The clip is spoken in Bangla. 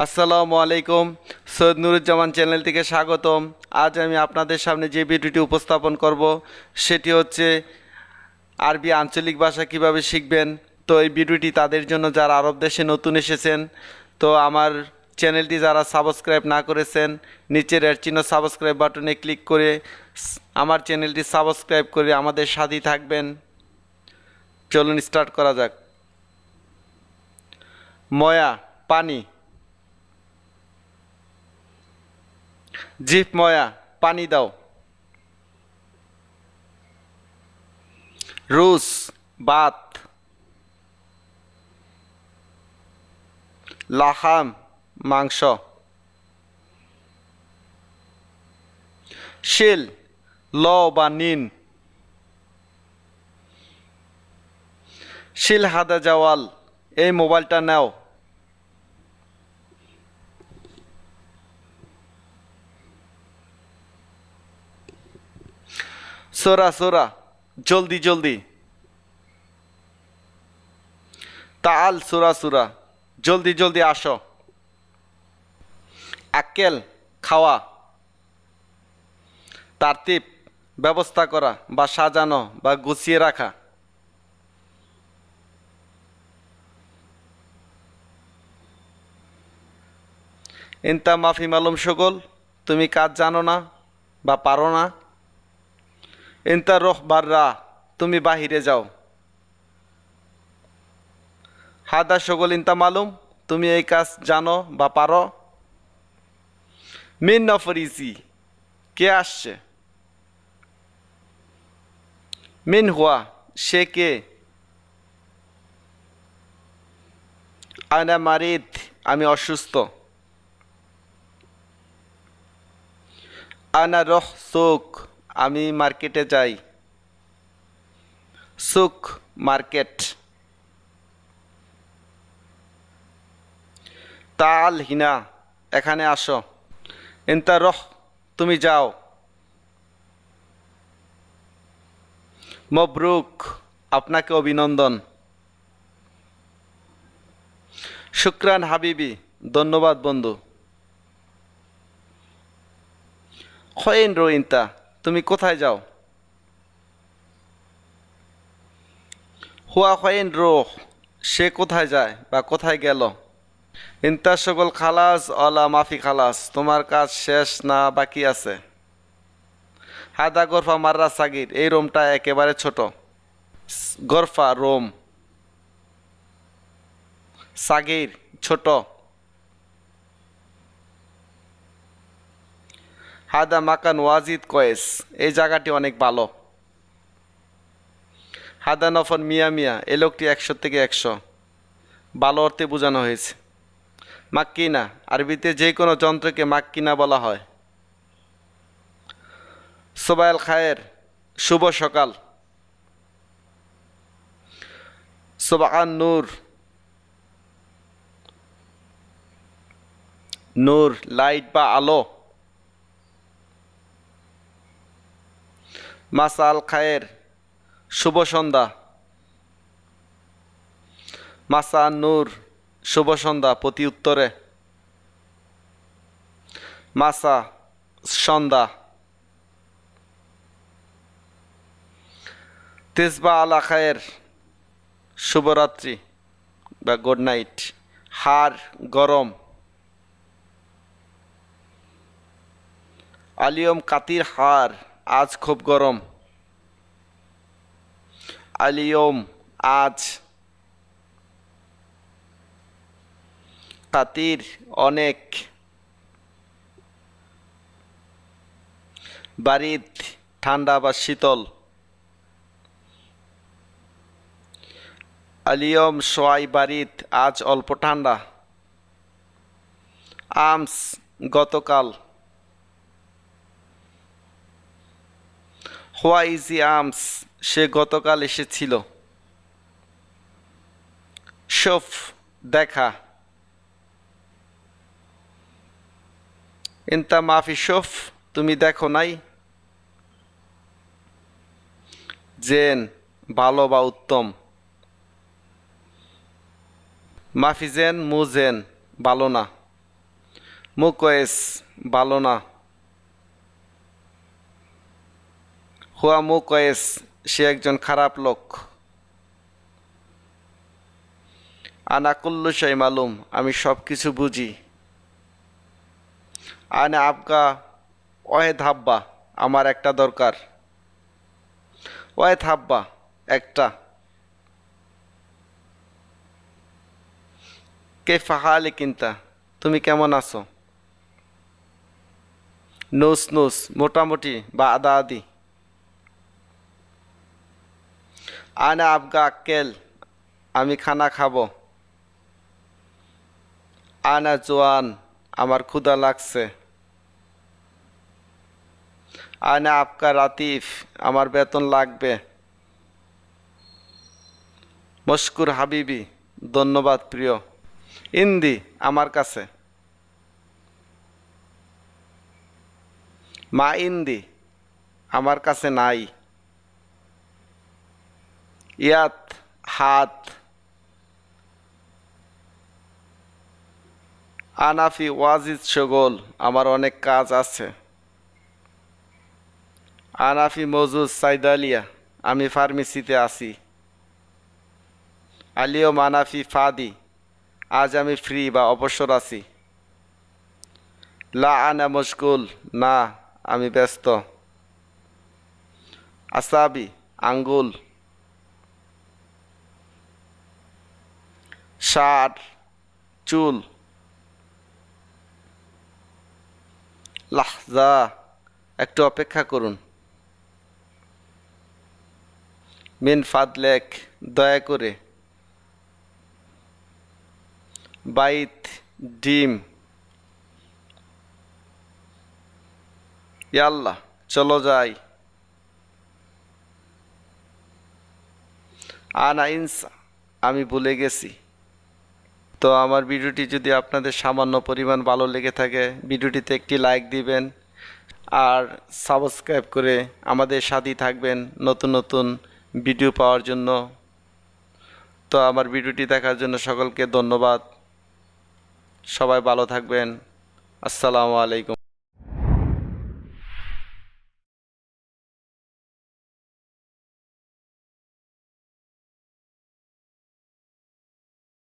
আসসালামু আলাইকুম। সৈয়দ নুরুজ্জামান চ্যানেল থেকে স্বাগতম। আজ আমি আপনাদের সামনে যে ভিডিওটি উপস্থাপন করব সেটি হচ্ছে আরবি আঞ্চলিক ভাষা কিভাবে শিখবেন। তো এই ভিডিওটি তাদের জন্য যারা আরব দেশে নতুন এসেছেন। তো আমার চ্যানেলটি যারা সাবস্ক্রাইব না করেছেন, নিচের রেড চিহ্ন সাবস্ক্রাইব বাটনে ক্লিক করে আমার চ্যানেলটি সাবস্ক্রাইব করে আমাদের সাথেই থাকবেন। চলুন স্টার্ট করা যাক। ময়া, পানি। জিপ ময়া, পানি দাও। রুস, ভাত। লাহাম, মাংস। শিল, ল বা নিন। শিল হাদা জাওয়াল, এই মোবাইলটা নাও। সোরা সোরা, জলদি জলদি। তাল সুরা সুরা, জলদি জলদি আসো। আক্কেল, খাওয়া। তারতিব, ব্যবস্থা করা বা সাজানো বা গুছিয়ে রাখা। ইনতা মাফি মালুম শগল, তুমি কাজ জানো না বা পারো না। ইনতা রোহ বাররা, তুমি বাহিরে যাও। হাদা শগল ইনতা মালুম, তুমি এই কাজ জানো বা পারো। মিন নফরিজি, কে আসছে। মিন হুয়া, সে কে। আয়না মারিদ, আমি অসুস্থ। আনা রহ সুক, আমি মার্কেটে যাই। সুক, মার্কেট। তাল হিনা, এখানে আসো। ইনতা রহ, তুমি যাও। মবরুক, আপনাকে অভিনন্দন। শুক্রান হাবিবি, ধন্যবাদ বন্ধু। খয়েন রো ইনতা, তুমি কোথায় যাও। হুয়া খয়েন রো, সে কোথায় যায় বা কোথায় গেল। ইনতা সকল খালাস অলা মাফি খালাস, তোমার কাজ শেষ না বাকি আছে। হাদা গরফা মাররা সাগির, এই রোমটা একেবারে ছোট। গরফা, রোম। সাগির, ছোট। হাদা মাকান ওয়াজিদ কয়েস, এই জায়গাটি অনেক ভালো। হাদা নফর মিয়া মিয়া, এই লোকটি 100 থেকে 100, ভালো অর্থে বোঝানো হয়েছে। মাক্কিনা, আরবিতে যে কোনো যন্ত্রকে মাক্কিনা বলা হয়। সোবাইল খায়ের, শুভ সকাল। সোবাহান নূর, নূর লাইট বা আলো। মাসাল খায়ের, শুভ সন্ধ্যা। মাসা নূর, শুভ সন্ধ্যা প্রতি উত্তরে। মাসা, সন্ধ্যা। তেসবা আলা খায়ের, শুভরাত্রি বা গুড নাইট। হার, গরম। আলিয়ম কাতির হার, আজ খুব গরম। আলিয়ম, আজ। কাতির, অনেক। বারিদ, ঠান্ডা বা শীতল। আলিয়ম সোয়াই বারিদ, আজ অল্প ঠান্ডা। আমস, গতকাল। হোয়াইজি আমস, সে গতকাল এসেছিল। শফ, দেখা। ইনতা মাফি শফ, তুমি দেখো নাই। জেন, ভালো বা উত্তম। মাফি জেন, মুজেন, ভালো না। মুকয়েস ভালো না। হুয়া মুকয়েস সে একজন খারাপ লোক। আনা কুল্লু শাই মালুম আমি সব কিছু বুঝি। আনা আবগা ওয়েদ হাব্বা আমার একটা দরকার। ওয়েদ হাব্বা একটা। কে ফাহালি কিন্তা তুমি কেমন আছো? নুস নুস মোটামুটি বা আদা আদি। আনা আবগা আক্কেল আমি খানা খাবো। আনা জোয়ান আমার ক্ষুধা লাগছে। আনা আপকা রাতিফ আমার বেতন লাগবে। মশকুর হাবিবি ধন্যবাদ প্রিয়। ইন্দি আমার কাছে। মা ইন্দি আমার কাছে নাই। ইয়াত হাত। আনাফি ওয়াজিদ শগল আমার অনেক কাজ আছে। আনাফি মজুদ সাইদালিয়া আমি ফার্মেসিতে আছি। আলিও মানাফি ফাদি আজ আমি ফ্রি বা অবসর আছি। লা আনা মশগুল না আমি ব্যস্ত। আসাবি আঙ্গুল। শার চুল। লাহজা একটু অপেক্ষা করুন। মিন ফাদলেক দয়া করে। বাইত ডিম। ইয়াল্লা চলো যাই। আনা ইনসা আমি ভুলে গেছি। তো আমার ভিডিওটি যদি আপনাদের সামান্য পরিমাণ ভালো লেগে থাকে ভিডিওটিতে একটি লাইক দিবেন আর সাবস্ক্রাইব করে আমাদের সাথেই থাকবেন নতুন নতুন ভিডিও পাওয়ার জন্য। তো আমার ভিডিওটি দেখার জন্য সকলকে ধন্যবাদ। সবাই ভালো থাকবেন। আসসালামু আলাইকুম।